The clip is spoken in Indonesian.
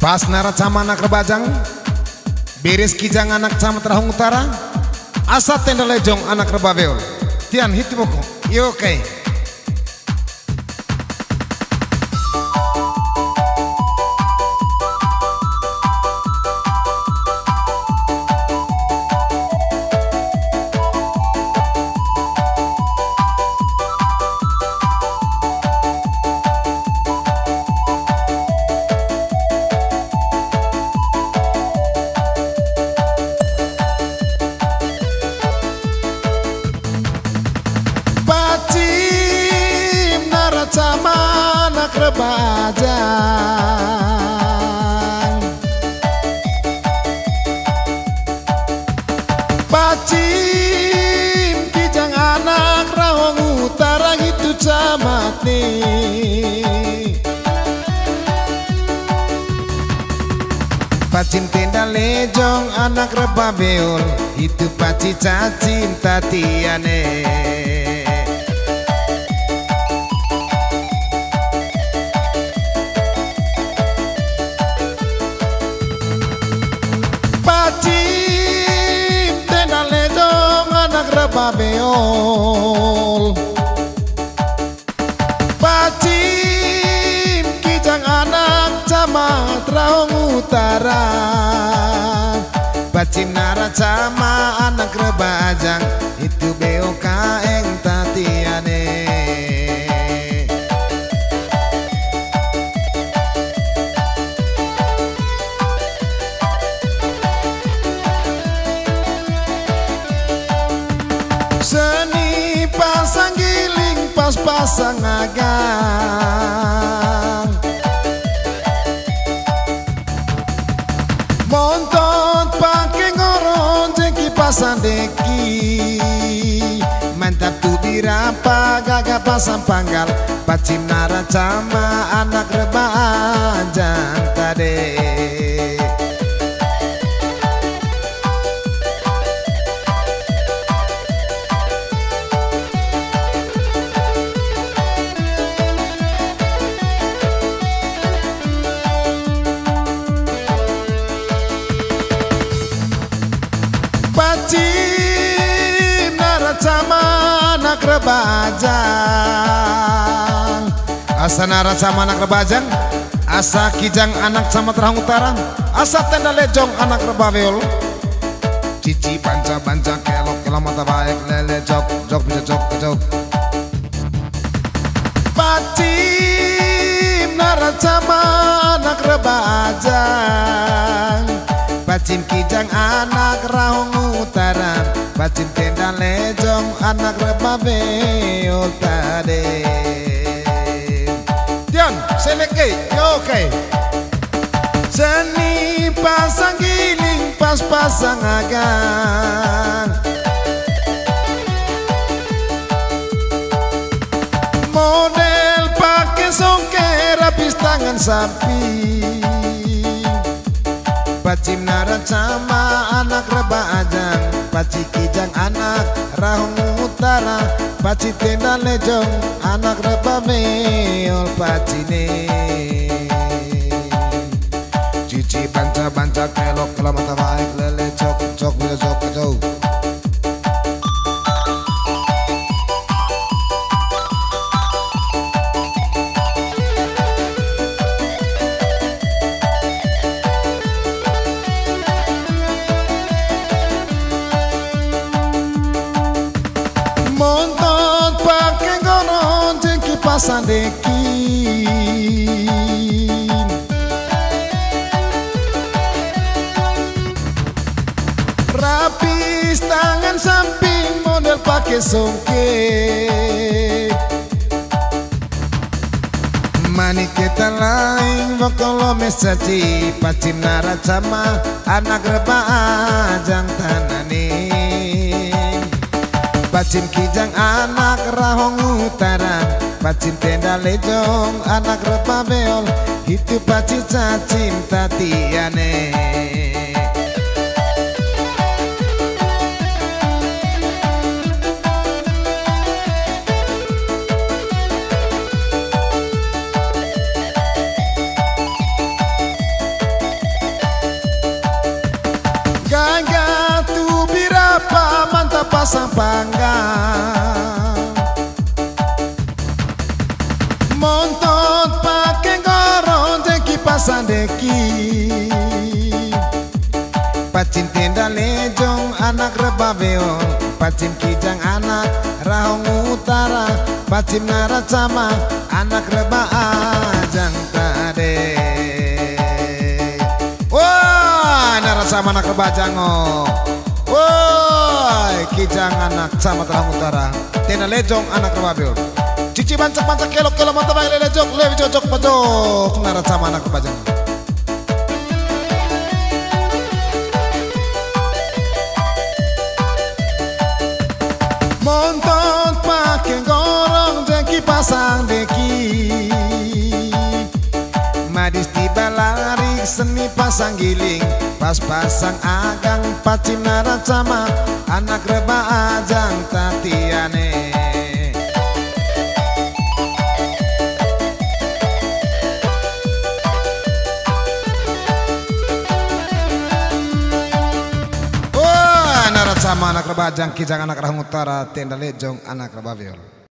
Pas naracama anak rebajang, beres kijang anak camat Rahung Utara, asa tenda lejong anak rebabeol. Tian hitiboko, yo oke. Sama anak rebajang, Pacim kijang anak Rahong Utara itu camat nih. Pacim tenda lejong anak rebabeol itu paci cacing tatiane. Pacim tenda lejong anak rebabeol, Pacim kijang anak camat Rahong Utara, Pacim naracama anak rebajang itu BOKN tatiane. Seni pasang giling pas-pasang agang, montot pakai ngoron jengki pasang deki, mantap tuh dirapa gagah pasang panggal. Pacim naracama anak rebajang tade. Pacim naracama anak rebajang, asa naracama anak rebajang, asa kijang anak camat Rahong Utara, asa tenda lejong anak rebabeol. Cici banca-banca kelok kelok mata baik lele jok jok bisa jok jok. Pacim naracama anak rebajang, Pacim kijang anak Rahong Utara, Pacim tenda lejong anak rebabeol tade. Tian, seleke, yo oke. Seni pasang giling pas-pasang agang, model pakai songker rapis tangan sapi. Pacim naracama anak rebajang, Paci kijang anak Rahong Utara, Paci tenda lejong anak rebabeol pacine. Cici banca-banca kelok kelok mata baik lele cok cok bisa cok jauh. Montot pakai ngoron jengki pasang deki, rapis tangan samping model pakai songke. Mani kita lain bokolo mesaji, Pacim naracama anak rebajang tanane. Pacim kijang anak Rahong Utara, Pacim tenda lejong anak rebabeol itu paci cacim tatiane. pasang panggang. Montot pakai gorong deki pasang deki. Pacim tenda lejong anak rebabeon, pacim kijang anak Rahong Utara, pacim naracama anak reba ajang tade. Wah, naracama anak reba jango. Wah, kijang anak sama Rahong Utara, tenda lejong anak rebabeon. Cici bancak-bancak kelok-kelok mata baik lejong, lebih cocok pojok naracama anak reba jango. Montot pakai gorong deki pasang deki. Madis tiba lari seni pasang giling, pas pasang agang pacim naracama anak reba ajang tatiane. Naracama anak reba ajang kijang anak Rahong Utara, tenda lejong anak rebabeol.